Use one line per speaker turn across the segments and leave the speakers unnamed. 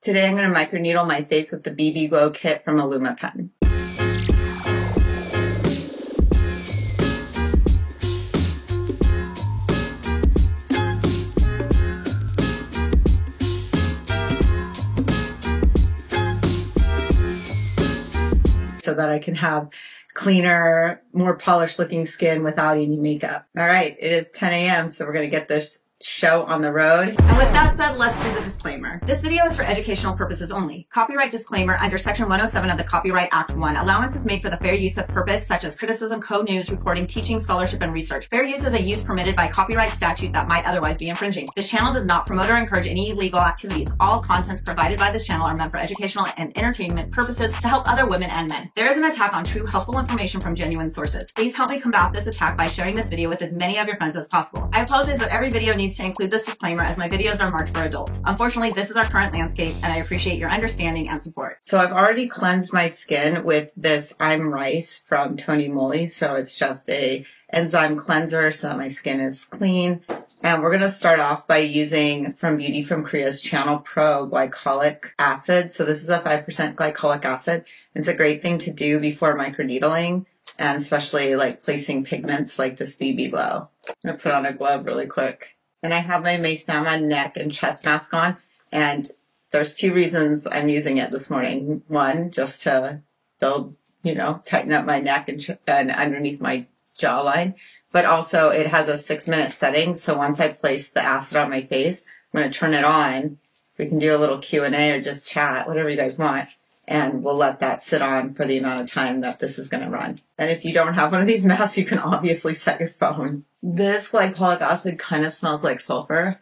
Today I'm going to microneedle my face with the BB Glow kit from IlumaPen. So that I can have cleaner, more polished looking skin without any makeup. All right, it is 10 a.m. so we're going to get this show on the road. And with that said, let's do the disclaimer. This video is for educational purposes only. Copyright disclaimer under Section 107 of the Copyright Act 1. Allowance is made for the fair use of purpose such as criticism, code news, reporting, teaching, scholarship, and research. Fair use is a use permitted by copyright statute that might otherwise be infringing. This channel does not promote or encourage any illegal activities. All contents provided by this channel are meant for educational and entertainment purposes to help other women and men. There is an attack on true, helpful information from genuine sources. Please help me combat this attack by sharing this video with as many of your friends as possible. I apologize that every video needs to include this disclaimer as my videos are marked for adults. Unfortunately, this is our current landscape and I appreciate your understanding and support. So I've already cleansed my skin with this I'm Rice from Tony Moly. So it's just a enzyme cleanser so that my skin is clean. And we're going to start off by using from Beauty from Korea's Channel Pro glycolic acid. So this is a 5% glycolic acid. It's a great thing to do before microneedling and especially like placing pigments like this BB Glow. I'm going to put on a glove really quick. And I have my Mace Nama neck and chest mask on. And there's two reasons I'm using it this morning. One, just to build, tighten up my neck and underneath my jawline. But also it has a 6-minute setting. So once I place the acid on my face, I'm going to turn it on. We can do a little Q&A or just chat, whatever you guys want. And we'll let that sit on for the amount of time that this is going to run. And if you don't have one of these masks, you can obviously set your phone. This glycolic acid kind of smells like sulfur.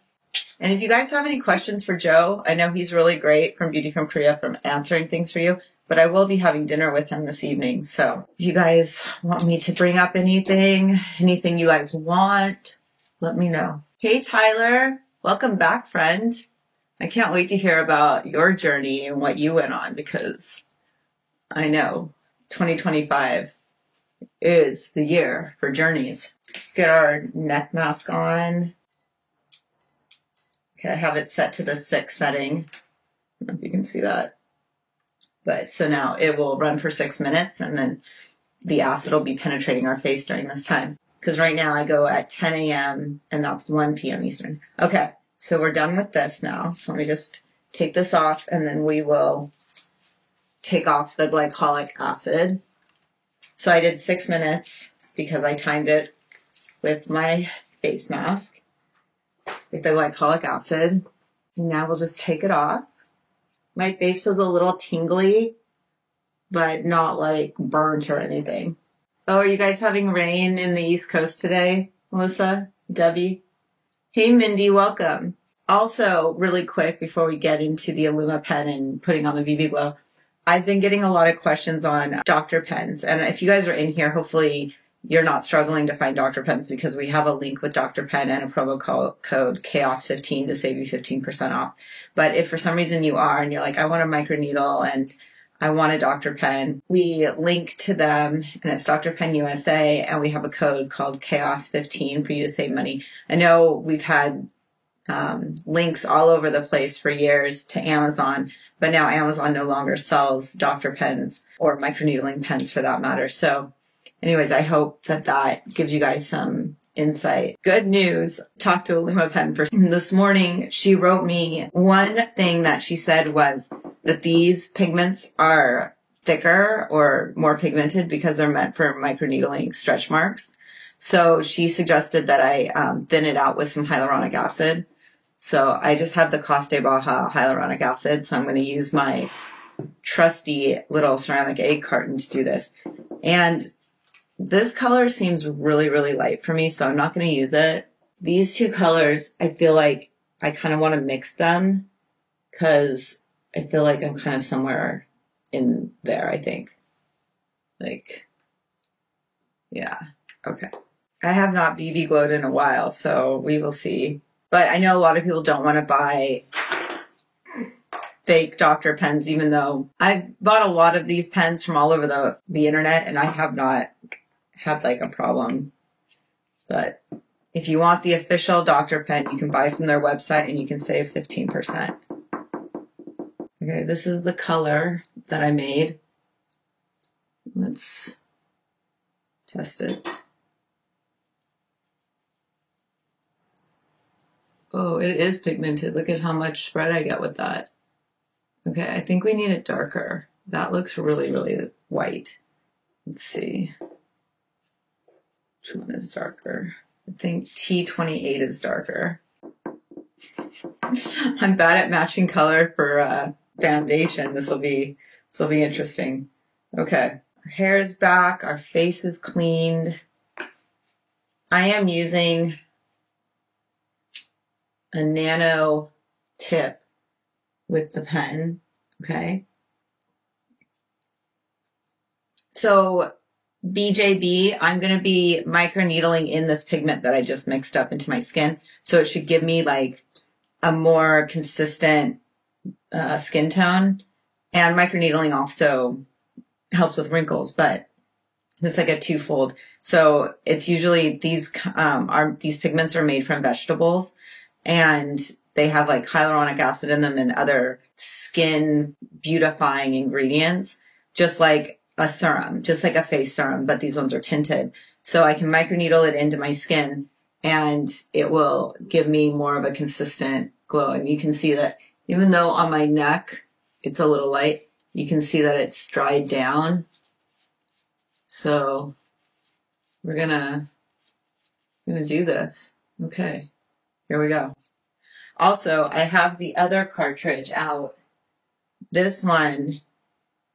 And if you guys have any questions for Joe, I know he's really great from Beauty from Korea from answering things for you. But I will be having dinner with him this evening. So if you guys want me to bring up anything you guys want, let me know. Hey, Tyler. Welcome back, friend. I can't wait to hear about your journey and what you went on because I know 2025 is the year for journeys. Let's get our neck mask on. Okay, I have it set to the 6 setting. I don't know if you can see that. But so now it will run for 6 minutes and then the acid will be penetrating our face during this time. Because right now I go at 10 a.m. and that's 1 p.m. Eastern. Okay. So we're done with this now. So let me just take this off and then we will take off the glycolic acid. So I did 6 minutes because I timed it with my face mask with the glycolic acid. And now we'll just take it off. My face was a little tingly, but not like burnt or anything. Oh, are you guys having rain in the East Coast today? Melissa? Debbie? Hey, Mindy, welcome. Also, really quick before we get into the IlumaPen and putting on the BB Glow, I've been getting a lot of questions on Dr. Pens. And if you guys are in here, hopefully you're not struggling to find Dr. Pens because we have a link with Dr. Pen and a promo code CHAOS15 to save you 15% off. But if for some reason you are and you're like, I want a microneedle and I want a Dr. Pen, we link to them and it's Dr. Pen USA and we have a code called CHAOS15 for you to save money. I know we've had links all over the place for years to Amazon, but now Amazon no longer sells Dr. Pens or microneedling pens for that matter. So anyways, I hope that gives you guys some insight. Good news. Talked to IlumaPen person this morning. She wrote me one thing that she said was that these pigments are thicker or more pigmented because they're meant for microneedling stretch marks. So she suggested that I thin it out with some hyaluronic acid. So I just have the Coste Baja hyaluronic acid. So I'm going to use my trusty little ceramic egg carton to do this. And this color seems really, really light for me, so I'm not going to use it. These two colors, I feel like I kind of want to mix them because I feel like I'm kind of somewhere in there, I think. Like, yeah, okay. I have not BB glowed in a while, so we will see. But I know a lot of people don't want to buy fake Dr. Pens, even though I've bought a lot of these pens from all over the internet, and I have not had like a problem. But if you want the official Dr. Pen, you can buy from their website and you can save 15%. Okay, this is the color that I made. Let's test it. Oh, it is pigmented. Look at how much spread I get with that. Okay, I think we need it darker. That looks really, really white. Let's see. Which one is darker? I think T28 is darker. I'm bad at matching color for foundation. This will be interesting. Okay, our hair is back. Our face is cleaned. I am using a nano tip with the pen. Okay. So BJB, I'm going to be microneedling in this pigment that I just mixed up into my skin. So it should give me like a more consistent skin tone. And microneedling also helps with wrinkles, but it's like a twofold. So it's usually these pigments are made from vegetables, and they have like hyaluronic acid in them and other skin beautifying ingredients, just like a serum, just like a face serum, but these ones are tinted. So I can microneedle it into my skin and it will give me more of a consistent glow. And you can see that even though on my neck it's a little light, you can see that it's dried down. So we're gonna do this. Okay, here we go. Also, I have the other cartridge out. This one,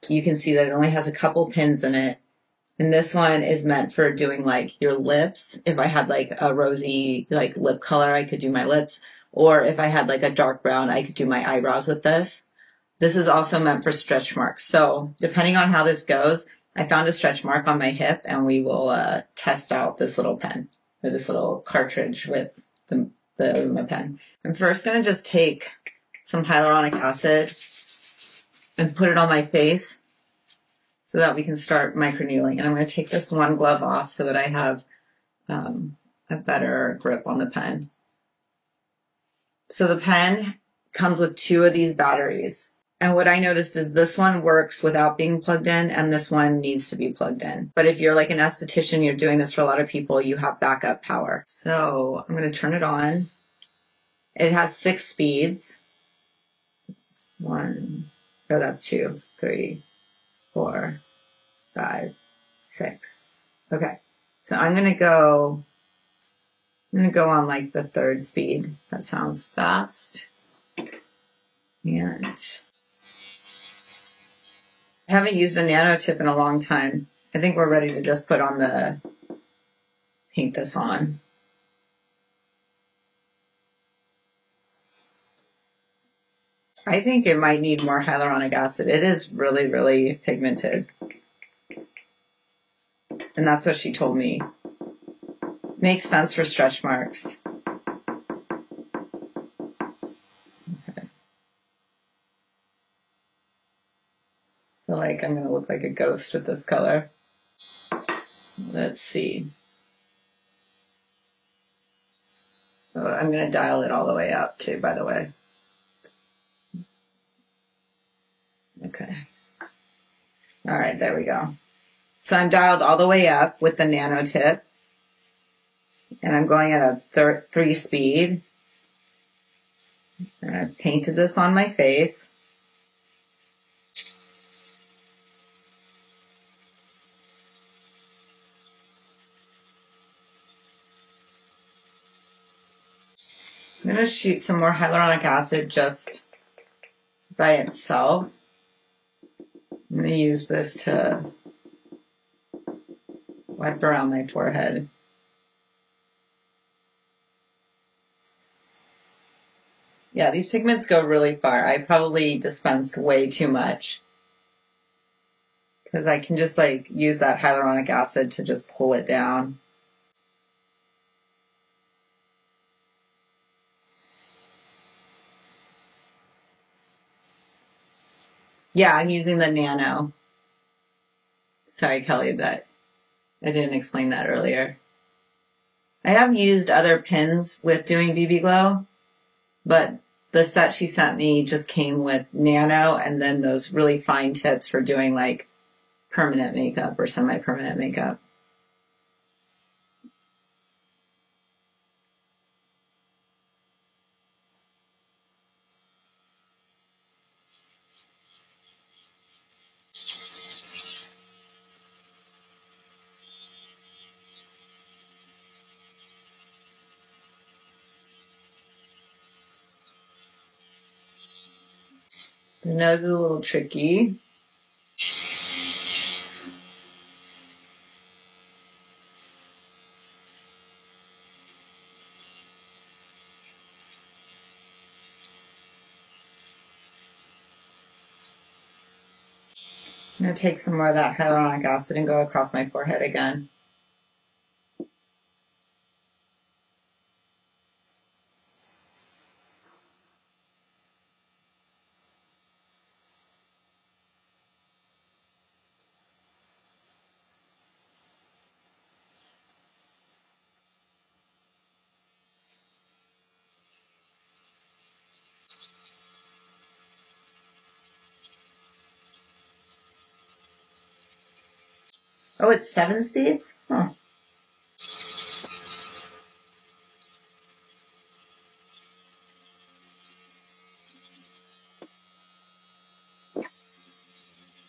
you can see that it only has a couple pins in it. And this one is meant for doing like your lips. If I had like a rosy like lip color, I could do my lips. Or if I had like a dark brown, I could do my eyebrows with this. This is also meant for stretch marks. So depending on how this goes, I found a stretch mark on my hip and we will test out this little pen or this little cartridge with the pen. I'm first going to just take some hyaluronic acid and put it on my face so that we can start microneedling. And I'm going to take this one glove off so that I have a better grip on the pen. So the pen comes with 2 of these batteries. And what I noticed is this one works without being plugged in and this one needs to be plugged in. But if you're like an esthetician, you're doing this for a lot of people, you have backup power. So I'm going to turn it on. It has 6 speeds. 1, oh, that's 2, 3, 4, 5, 6. Okay. So I'm going to go on like the 3rd speed. That sounds fast. And I haven't used a nano tip in a long time. I think we're ready to just paint this on. I think it might need more hyaluronic acid. It is really, really pigmented. And that's what she told me. Makes sense for stretch marks. Okay. I feel like I'm going to look like a ghost with this color. Let's see. Oh, I'm going to dial it all the way up too, by the way. Okay. All right, there we go. So I'm dialed all the way up with the nano tip. And I'm going at a 3 speed. And I've painted this on my face. I'm going to shoot some more hyaluronic acid just by itself. I'm going to use this to wipe around my forehead. Yeah, these pigments go really far. I probably dispensed way too much because I can just like use that hyaluronic acid to just pull it down. Yeah, I'm using the nano. Sorry, Kelly, that I didn't explain that earlier. I have used other pins with doing BB Glow, but the set she sent me just came with nano and then those really fine tips for doing like permanent makeup or semi-permanent makeup. The nose is a little tricky. I'm going to take some more of that hyaluronic acid and go across my forehead again. Oh, it's 7 speeds? Huh.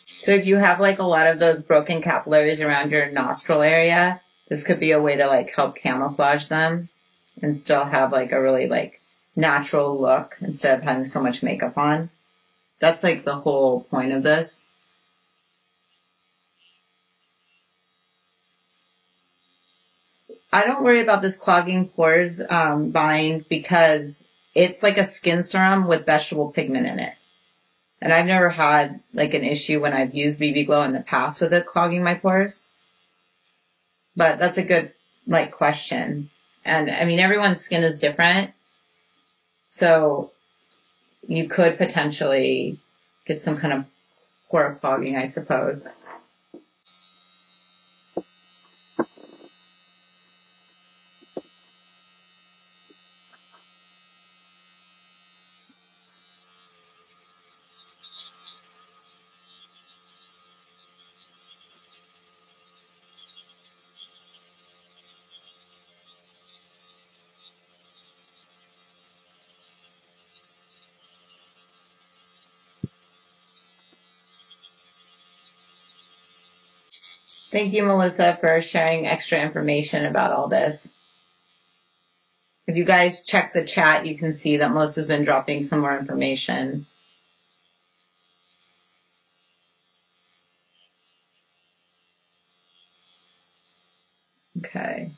So if you have like a lot of those broken capillaries around your nostril area, this could be a way to like help camouflage them and still have like a really like natural look instead of having so much makeup on. That's like the whole point of this. I don't worry about this clogging pores bind because it's like a skin serum with vegetable pigment in it. And I've never had like an issue when I've used BB Glow in the past with it clogging my pores. But that's a good like question. And I mean, everyone's skin is different. So you could potentially get some kind of pore clogging, I suppose. Thank you, Melissa, for sharing extra information about all this. If you guys check the chat, you can see that Melissa's been dropping some more information. Okay,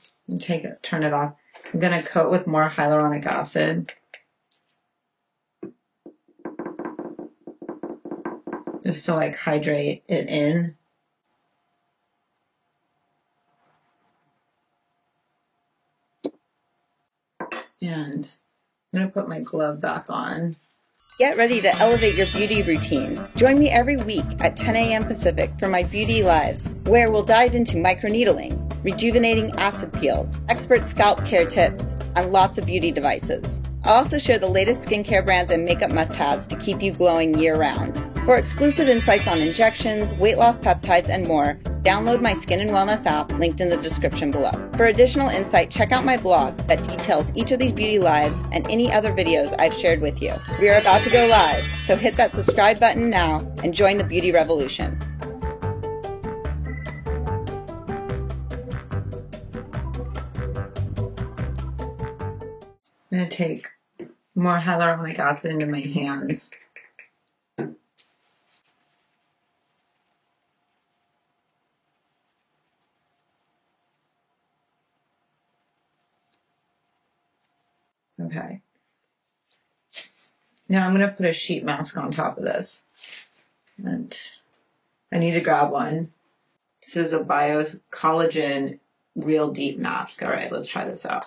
turn it off. I'm going to coat with more hyaluronic acid. Just to like hydrate it in. And I'm going to put my glove back on.
Get ready to elevate your beauty routine. Join me every week at 10 a.m. Pacific for my Beauty Lives, where we'll dive into microneedling, rejuvenating acid peels, expert scalp care tips, and lots of beauty devices. I'll also share the latest skincare brands and makeup must-haves to keep you glowing year-round. For exclusive insights on injections, weight loss peptides, and more, download my Skin and Wellness app linked in the description below. For additional insight, check out my blog that details each of these beauty lives and any other videos I've shared with you. We are about to go live, so hit that subscribe button now and join the beauty revolution.
I'm going to take more hyaluronic acid into my hands. Okay. Now I'm going to put a sheet mask on top of this. And I need to grab one. This is a Bio Collagen Real Deep Mask. All right, let's try this out.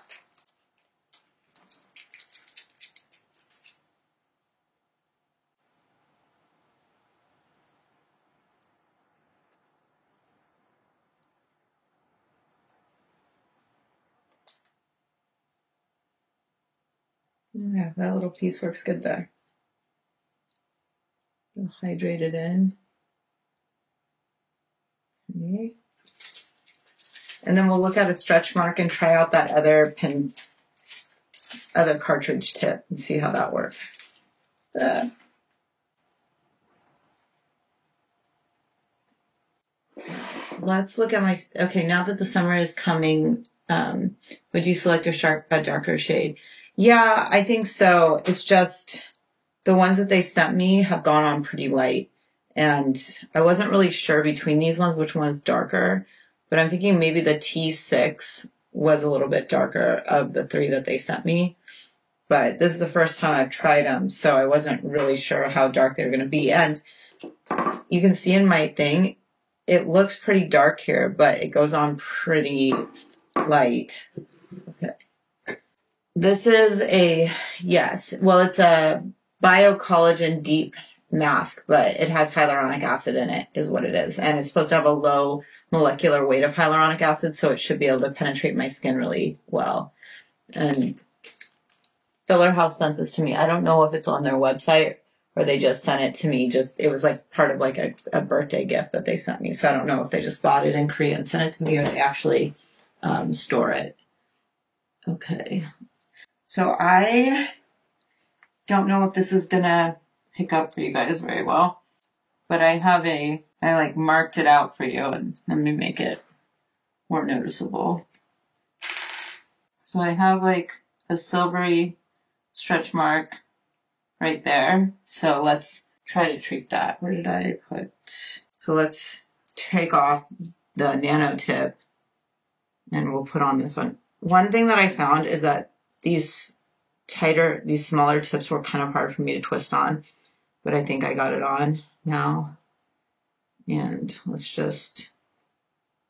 Yeah, that little piece works good there. We'll hydrate it in. Okay. And then we'll look at a stretch mark and try out that other cartridge tip and see how that works. Let's look at okay, now that the summer is coming, would you select a darker shade? Yeah, I think so. It's just the ones that they sent me have gone on pretty light. And I wasn't really sure between these ones which one was darker, but I'm thinking maybe the T6 was a little bit darker of the 3 that they sent me. But this is the first time I've tried them, so I wasn't really sure how dark they were going to be. And you can see in my thing, it looks pretty dark here, but it goes on pretty light. Okay. This is it's a BioCollagen Deep Mask, but it has hyaluronic acid in it, is what it is. And it's supposed to have a low molecular weight of hyaluronic acid, so it should be able to penetrate my skin really well. And Filler House sent this to me. I don't know if it's on their website or they just sent it to me. It was like part of like a birthday gift that they sent me. So I don't know if they just bought it in Korea and sent it to me or they actually store it. Okay. So I don't know if this is gonna pick up for you guys very well, but I marked it out for you and let me make it more noticeable. So I have like a silvery stretch mark right there. So let's try to treat that. Where did I put? So let's take off the nano tip and we'll put on this one. One thing that I found is that these smaller tips were kind of hard for me to twist on, but I think I got it on now. And let's just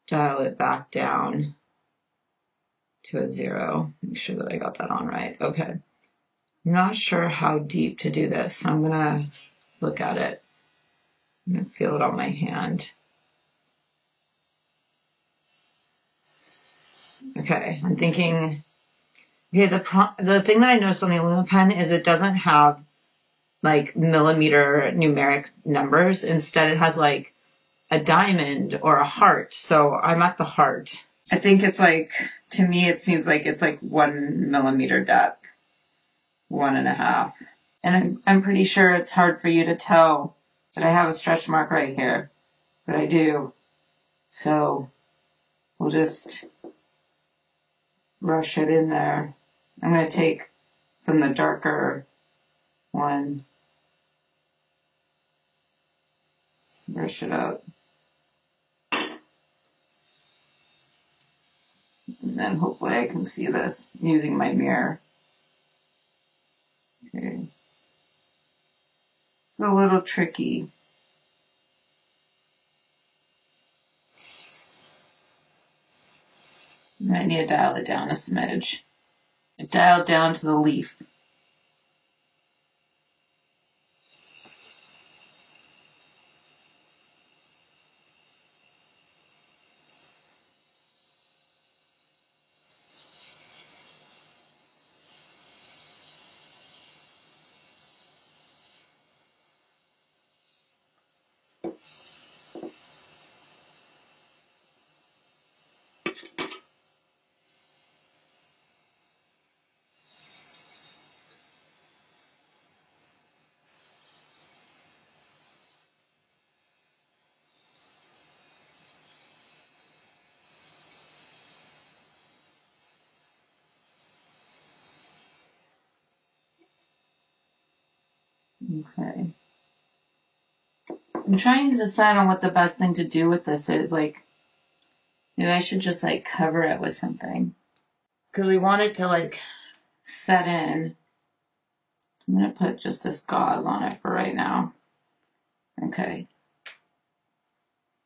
dial it back down to a 0. Make sure that I got that on right. Okay. I'm not sure how deep to do this, so I'm going to look at it. I'm going to feel it on my hand. Okay, I'm thinking, okay, the thing that I noticed on the IlumiPen is it doesn't have like millimeter numeric numbers. Instead, it has like a diamond or a heart. So I'm at the heart. I think it's like, to me, it seems like it's like 1 millimeter depth. 1.5. And I'm pretty sure it's hard for you to tell that I have a stretch mark right here, but I do. So we'll just brush it in there. I'm going to take from the darker one, brush it up. And then hopefully I can see this using my mirror. Okay. It's a little tricky. I need to dial it down a smidge. Dial it down to the leaf. Okay. I'm trying to decide on what the best thing to do with this is. Like, maybe I should just like cover it with something. Because we want it to like set in. I'm going to put just this gauze on it for right now. Okay.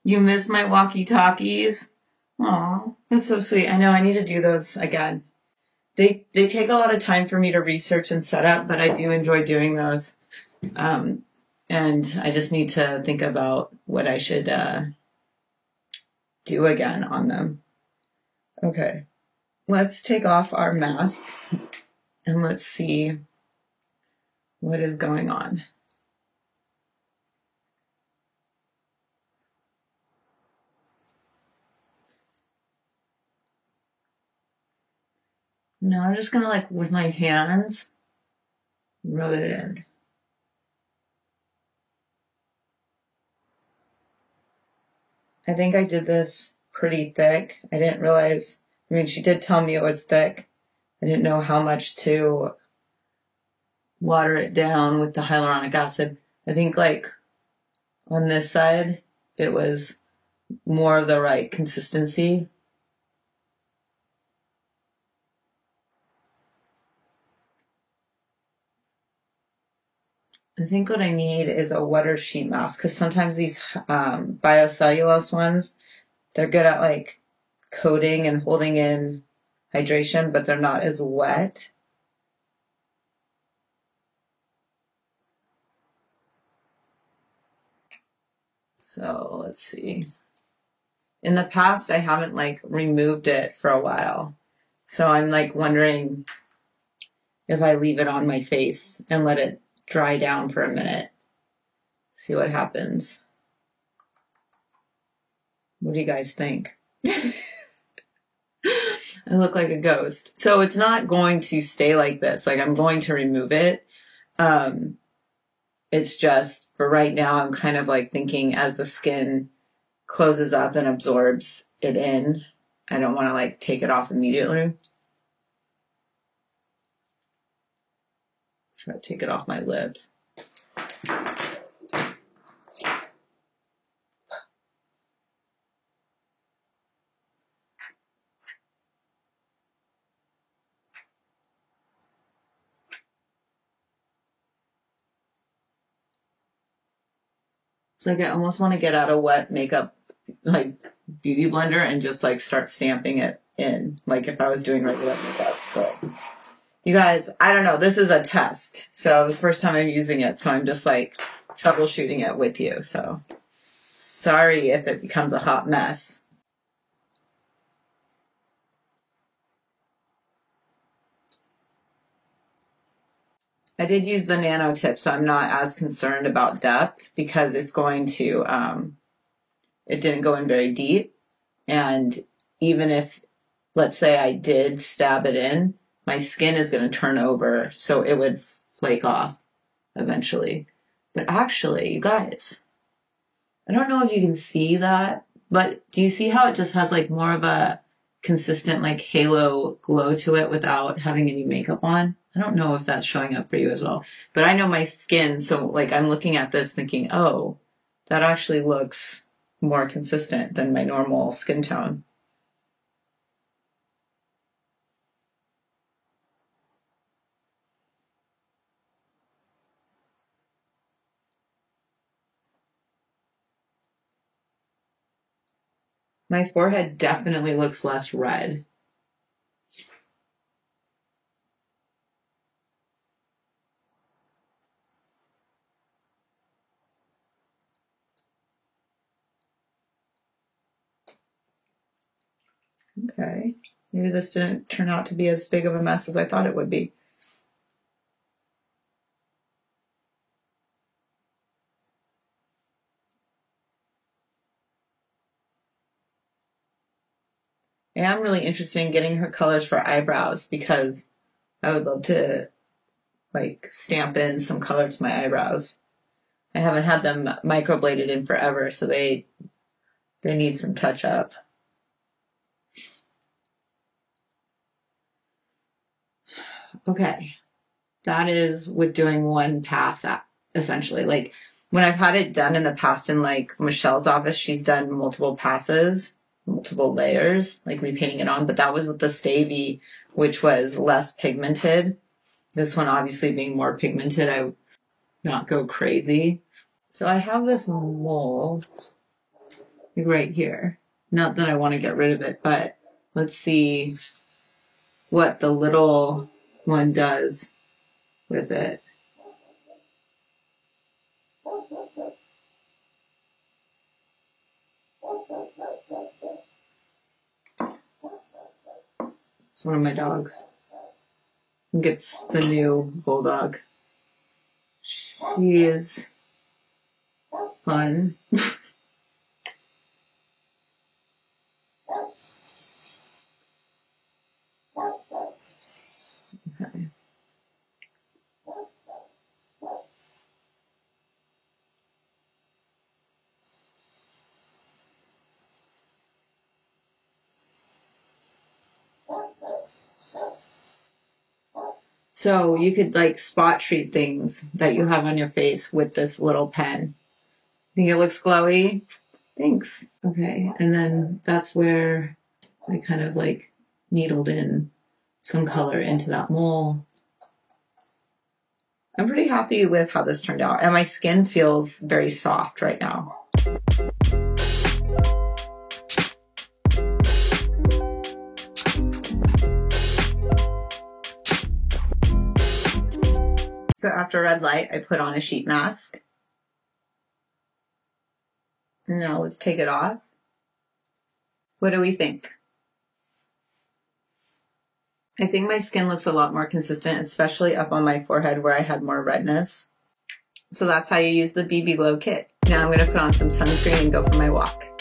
You miss my walkie-talkies? Aw, that's so sweet. I know I need to do those again. They take a lot of time for me to research and set up, but I do enjoy doing those. And I just need to think about what I should do again on them. Okay. Let's take off our mask and let's see what is going on. Now I'm just gonna, like, with my hands, rub it in. I think I did this pretty thick. I didn't realize, I mean, she did tell me it was thick. I didn't know how much to water it down with the hyaluronic acid. I think, like, on this side, it was more of the right consistency. I think what I need is a wetter sheet mask, because sometimes these biocellulose ones, they're good at, like, coating and holding in hydration, but they're not as wet. So let's see. In the past, I haven't, like, removed it for a while. So I'm, like, wondering if I leave it on my face and let it dry down for a minute. See what happens. What do you guys think? I look like a ghost. So it's not going to stay like this. Like, I'm going to remove it. It's just, for right now, I'm kind of, like, thinking as the skin closes up and absorbs it in, I don't want to, like, take it off immediately. Try to take it off my lips. It's like I almost want to get out a wet makeup, like, beauty blender and just, like, start stamping it in, like if I was doing regular makeup. So, you guys, I don't know. This is a test. So the first time I'm using it, so I'm just, like, troubleshooting it with you. So sorry if it becomes a hot mess. I did use the nano tip, so I'm not as concerned about depth, because it's going to, it didn't go in very deep. And even if, let's say I did stab it in, my skin is going to turn over, so it would flake off eventually. But actually, you guys, I don't know if you can see that, but do you see how it just has, like, more of a consistent, like, halo glow to it without having any makeup on? I don't know if that's showing up for you as well, but I know my skin, so, like, I'm looking at this thinking, oh, that actually looks more consistent than my normal skin tone. My forehead definitely looks less red. Okay. Maybe this didn't turn out to be as big of a mess as I thought it would be. I am really interested in getting her colors for eyebrows, because I would love to, like, stamp in some color to my eyebrows. I haven't had them microbladed in forever, so they need some touch up. Okay. That is with doing one pass, essentially. Like, when I've had it done in the past in, like, Michelle's office, she's done multiple passes, multiple layers, like repainting it on, but that was with the Stavy, which was less pigmented. This one obviously being more pigmented, I would not go crazy. So I have this mole right here. Not that I want to get rid of it, but let's see what the little one does with it. It's one of my dogs. I think it's the new bulldog. He is fun. Okay. So you could like spot treat things that you have on your face with this little pen. Think it looks glowy? Thanks. Okay, and then that's where I kind of like needled in some color into that mole. I'm pretty happy with how this turned out, and my skin feels very soft right now. So after red light, I put on a sheet mask. Now let's take it off. What do we think? I think my skin looks a lot more consistent, especially up on my forehead where I had more redness. So that's how you use the BB Glow kit. Now I'm going to put on some sunscreen and go for my walk.